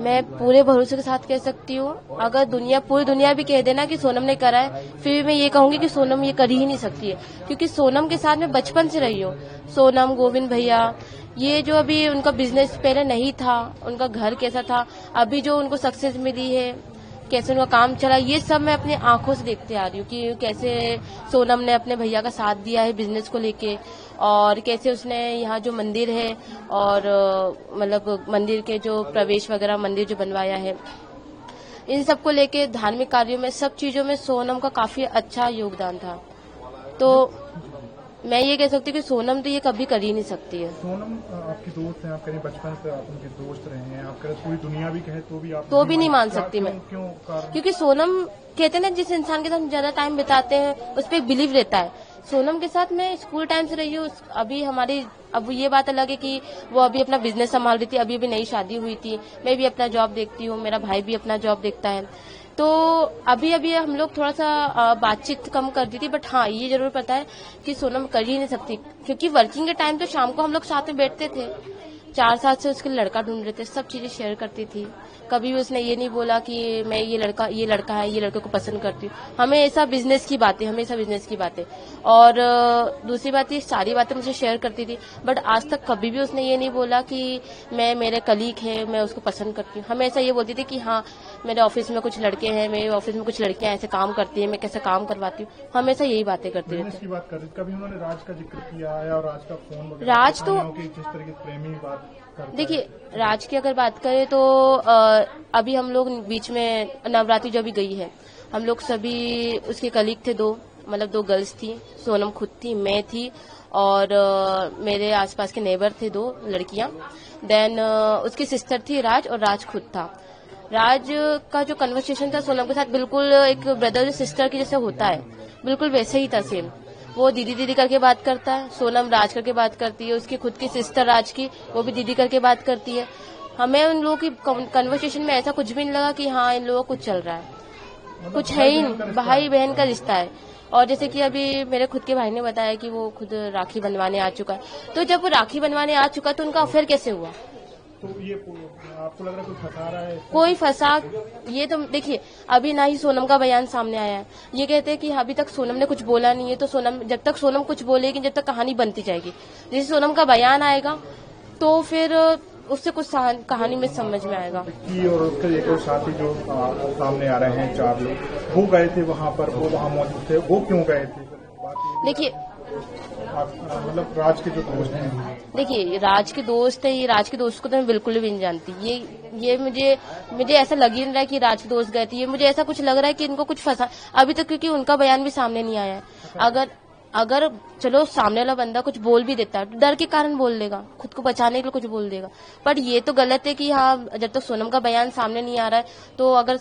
मैं पूरे भरोसे के साथ कह सकती हूँ, अगर पूरी दुनिया भी कह देना कि सोनम ने करा है, फिर भी मैं ये कहूंगी कि सोनम ये कर ही नहीं सकती है, क्योंकि सोनम के साथ मैं बचपन से रही हूँ। सोनम, गोविंद भैया, ये जो अभी उनका बिजनेस पहले नहीं था, उनका घर कैसा था, अभी जो उनको सक्सेस मिली है, कैसे उनका काम चला, ये सब मैं अपनी आंखों से देखते आ रही हूँ कि कैसे सोनम ने अपने भैया का साथ दिया है बिजनेस को लेके, और कैसे उसने यहाँ जो मंदिर है और मतलब मंदिर के जो प्रवेश वगैरह मंदिर जो बनवाया है, इन सब को लेके धार्मिक कार्यों में, सब चीजों में सोनम का काफी अच्छा योगदान था। तो मैं ये कह सकती हूँ कि सोनम तो ये कभी कर ही नहीं सकती है। सोनम आपकी दोस्त है, आप कहीं बचपन से आप उनके दोस्त रहे हैं, आप पूरी दुनिया भी कहे तो भी आप नहीं मान सकती मैं। क्यों? क्योंकि सोनम कहते हैं ना, जिस इंसान के साथ हम ज्यादा टाइम बिताते हैं उस पर एक बिलीव रहता है। सोनम के साथ मैं स्कूल टाइम से रही हूँ। अभी अब ये बात अलग है कि वो अभी अपना बिजनेस संभाल रही थी, अभी नई शादी हुई थी, मैं भी अपना जॉब देखती हूँ, मेरा भाई भी अपना जॉब देखता है, तो अभी हम लोग थोड़ा सा बातचीत कम कर दी थी। बट हाँ, ये जरूर पता है कि सोनम कर ही नहीं सकती, क्योंकि वर्किंग के टाइम तो शाम को हम लोग साथ में बैठते थे, 4 साल से उसके लड़का ढूंढ रहे थे, सब चीजें शेयर करती थी। कभी भी उसने ये नहीं बोला कि मैं ये लड़का है, ये लड़के को पसंद करती हूँ। हमेशा बिजनेस की बातें। और दूसरी बात, ये सारी बातें मुझे शेयर करती थी, बट आज तक कभी भी उसने ये नहीं बोला कि मैं, मेरे कलीग है, मैं उसको पसंद करती हूँ। हमेशा ये बोलती थी कि हाँ, मेरे ऑफिस में कुछ लड़के हैं, मेरे ऑफिस में कुछ लड़कियां ऐसे काम करती है, मैं कैसे काम करवाती हूँ, हमेशा यही बातें करती रहती की बात कर रही। कभी उन्होंने राज का जिक्र किया है और राज का फोन वगैरह, राज तो जिस तरह की प्रेमी बात करता देखिए, राज की अगर बात करें तो अभी हम लोग बीच में नवरात्रि जो भी गई है, हम लोग सभी उसके कलीग थे, दो गर्ल्स थी, सोनम खुद थी, मैं थी, और मेरे आसपास के नेबर थे 2 लड़कियां। देन उसकी सिस्टर थी राज, और राज खुद था। राज का जो कन्वर्सेशन था सोनम के साथ, बिल्कुल एक ब्रदर सिस्टर की जैसे होता है, बिल्कुल वैसे ही था सेम। वो दीदी दीदी करके बात करता है, सोनम राज करके बात करती है, उसकी खुद की सिस्टर राज की, वो भी दीदी करके बात करती है। हमें उन लोगों की कन्वर्सेशन में ऐसा कुछ भी नहीं लगा कि हाँ, इन लोगों को कुछ चल रहा है, कुछ है ही नहीं, भाई बहन का रिश्ता है। और जैसे कि अभी मेरे खुद के भाई ने बताया कि वो खुद राखी बनवाने आ चुका है, तो जब वो राखी बनवाने आ चुका तो उनका अफेयर कैसे हुआ? तो ये आपको लग रहा है कोई फंसा रहा है? कोई फंसा, ये तो देखिए, अभी ना ही सोनम का बयान सामने आया है। ये कहते हैं कि अभी तक सोनम ने कुछ बोला नहीं है, तो जब तक सोनम कुछ बोलेगी, जब तक कहानी बनती जाएगी। जैसे सोनम का बयान आएगा तो फिर उससे कुछ कहानी में समझ में आएगा। और उसके एक और साथी जो सामने आ रहे हैं, 4 लोग, वो गए थे वहाँ पर, वो वहाँ मौजूद थे, वो क्यों गए थे? देखिए, मतलब राज के जो दोस्त हैं, देखिए राज के दोस्त है, ये राज के दोस्त को तो मैं बिल्कुल भी नहीं जानती। ये मुझे ऐसा लग ही नहीं रहा है कि राज के दोस्त गए थे। ये मुझे ऐसा कुछ लग रहा है कि इनको कुछ फंसा अभी तक, क्योंकि उनका बयान भी सामने नहीं आया है। अगर चलो सामने वाला बंदा कुछ बोल भी देता है, डर के कारण बोल देगा, खुद को बचाने के लिए कुछ बोल देगा, पर ये तो गलत है कि हाँ, जब तक सोनम का बयान सामने नहीं आ रहा है, तो अगर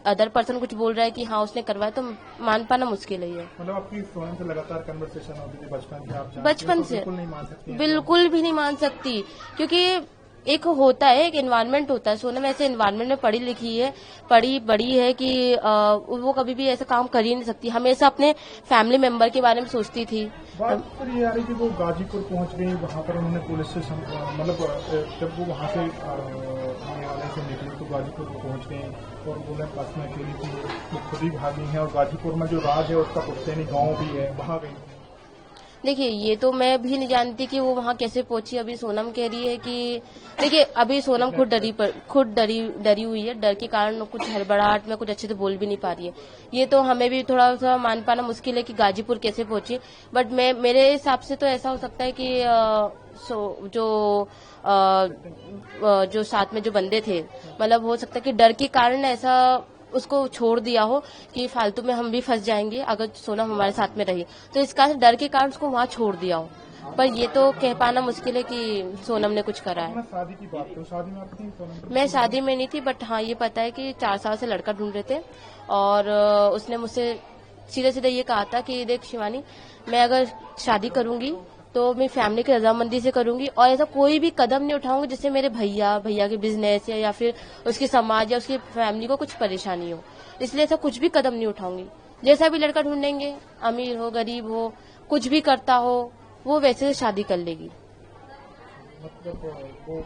अदर पर्सन कुछ बोल रहा है कि हाँ उसने करवाया, तो मान पाना मुश्किल है। मतलब आपकी सोनम से लगातार कन्वर्सेशन होती थी बचपन से, बिल्कुल भी नहीं मान सकती, क्योंकि एक होता है, एक एनवायरनमेंट होता है। सोनम ऐसे एनवायरनमेंट में पढ़ी लिखी है, पढ़ी बड़ी है कि वो कभी भी ऐसा काम कर ही नहीं सकती। हमेशा अपने फैमिली मेंबर के बारे में सोचती थी। बात पर ये आ रही कि वो गाजीपुर पहुंच गई, वहां पर उन्होंने पुलिस से मतलब जब वो वहां से से निकली तो गाजीपुर को पहुंच गई, और उन्होंने बस में अकेली थी, वो खुद ही भागी है, और गाजीपुर में जो राज है उसका पुश्तैनी गाँव भी है, वहां गई। देखिए, ये तो मैं भी नहीं जानती कि वो वहाँ कैसे पहुंची। अभी सोनम कह रही है कि देखिए, अभी सोनम खुद डरी हुई है, डर के कारण कुछ हड़बड़ाहट में कुछ अच्छे से बोल भी नहीं पा रही है। ये तो हमें भी थोड़ा सा मान पाना मुश्किल है कि गाजीपुर कैसे पहुंची, बट मेरे हिसाब से तो ऐसा हो सकता है कि जो साथ में जो बंदे थे, मतलब हो सकता है कि डर के कारण ऐसा उसको छोड़ दिया हो कि फालतू में हम भी फंस जाएंगे अगर सोनम हमारे साथ में रही, तो इस कारण डर के कारण उसको वहाँ छोड़ दिया हो। पर ये तो कह पाना मुश्किल है कि सोनम ने कुछ करा है। शादी की बात करूं, शादी में आप थी सोनम? मैं शादी में नहीं थी, बट हाँ ये पता है कि 4 साल से लड़का ढूंढ रहे थे, और उसने मुझसे सीधे सीधे ये कहा था कि देख शिवानी, मैं अगर शादी करूंगी तो मेरी फैमिली की रजामंदी से करूंगी, और ऐसा कोई भी कदम नहीं उठाऊंगी जिससे मेरे भैया के बिजनेस या फिर उसके समाज या उसकी फैमिली को कुछ परेशानी हो। इसलिए ऐसा कुछ भी कदम नहीं उठाऊंगी। जैसा भी लड़का ढूंढेंगे, अमीर हो गरीब हो, कुछ भी करता हो, वो वैसे से शादी कर लेगी। मतलब वो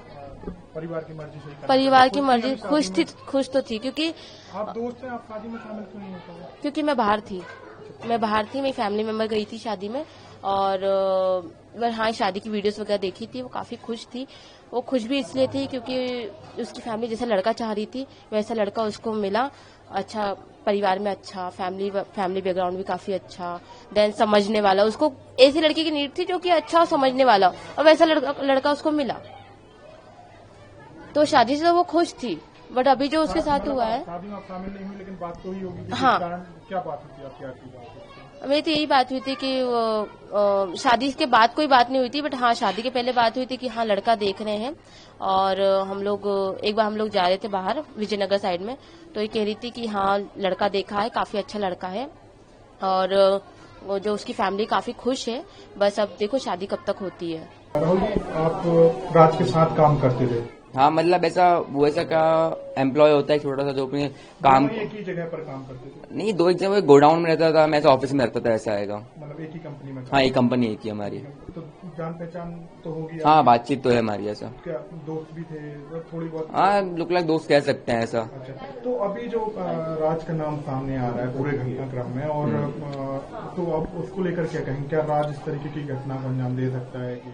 परिवार की मर्जी से ही करना परिवार की खुद मर्जी, भी शादी खुश तो थी क्योंकि में- आप दोस्त हैं, आप शादी में शामिल क्यों नहीं होते? क्योंकि मैं बाहर थी, मेरी फैमिली मेंबर गई थी शादी में। और हाँ, शादी की वीडियोस वगैरह देखी थी, वो काफी खुश थी। वो खुश भी इसलिए थी क्योंकि उसकी फैमिली जैसा लड़का चाह रही थी वैसा लड़का उसको मिला। अच्छा परिवार में, अच्छा फैमिली बैकग्राउंड भी काफी अच्छा, देन समझने वाला। उसको ऐसी लड़की की नीड थी जो कि अच्छा और समझने वाला, और वैसा लड़का उसको मिला। तो शादी से तो वो खुश थी, बट अभी जो उसके साथ हुआ है, शादी में आप शामिल नहीं हुई, लेकिन बात तो ही होगी कि हाँ। किस कारण क्या बात हुई थी, आप क्या की बात हुई थी? मेरी तो यही बात हुई थी कि शादी के बाद कोई बात नहीं हुई थी, बट हाँ शादी के पहले बात हुई थी कि हाँ लड़का देख रहे हैं। और एक बार हम लोग जा रहे थे बाहर विजयनगर साइड में, तो ये कह रही थी कि हाँ लड़का देखा है, काफी अच्छा लड़का है, और वो जो उसकी फैमिली काफी खुश है। बस अब देखो शादी कब तक होती है। राहुल जी, आप राज के साथ काम करते थे? हाँ, मतलब ऐसा का एम्प्लॉय होता है छोटा सा जो अपने काम, दोनों एक ही जगह पर काम करते थे? नहीं, दो एक जगह गोडाउन में रहता था, मैं ऐसा ऑफिस में रहता था, ऐसा आएगा। मतलब एक ही कंपनी में? हाँ, एक कंपनी एक ही हमारी। तो जान पहचान तो होगी? हाँ, बातचीत तो है हमारी ऐसा। क्या दोस्त भी थे थोड़ी बहुत? हाँ, लुक लाइक दोस्त कह सकते हैं ऐसा। अच्छा, तो अभी जो राज का नाम सामने आ रहा है पूरे घटनाक्रम में, और तो अब उसको लेकर क्या कहेंगे? क्या राज इस तरीके की घटना को अंजाम दे सकता है कि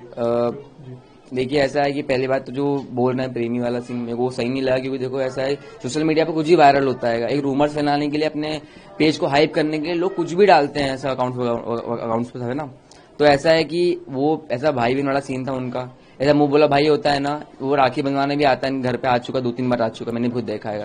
जी? देखिए, ऐसा है कि पहली बात तो जो बोल रहे हैं प्रेमी वाला सीन, मेरे को सही नहीं लगा, क्योंकि देखो ऐसा है सोशल मीडिया पे कुछ ही वायरल होता है, एक रूमर्स फैलाने के लिए, अपने पेज को हाइप करने के लिए लोग कुछ भी डालते हैं ऐसा अकाउंट्स पे, है ना। तो ऐसा है कि वो ऐसा भाई बहन वाला सीन था उनका, ऐसा मुंह बोला भाई होता है ना, वो राखी बंधवाने भी आता है, घर पे आ चुका, 2-3 बार आ चुका, मैंने खुद देखा है।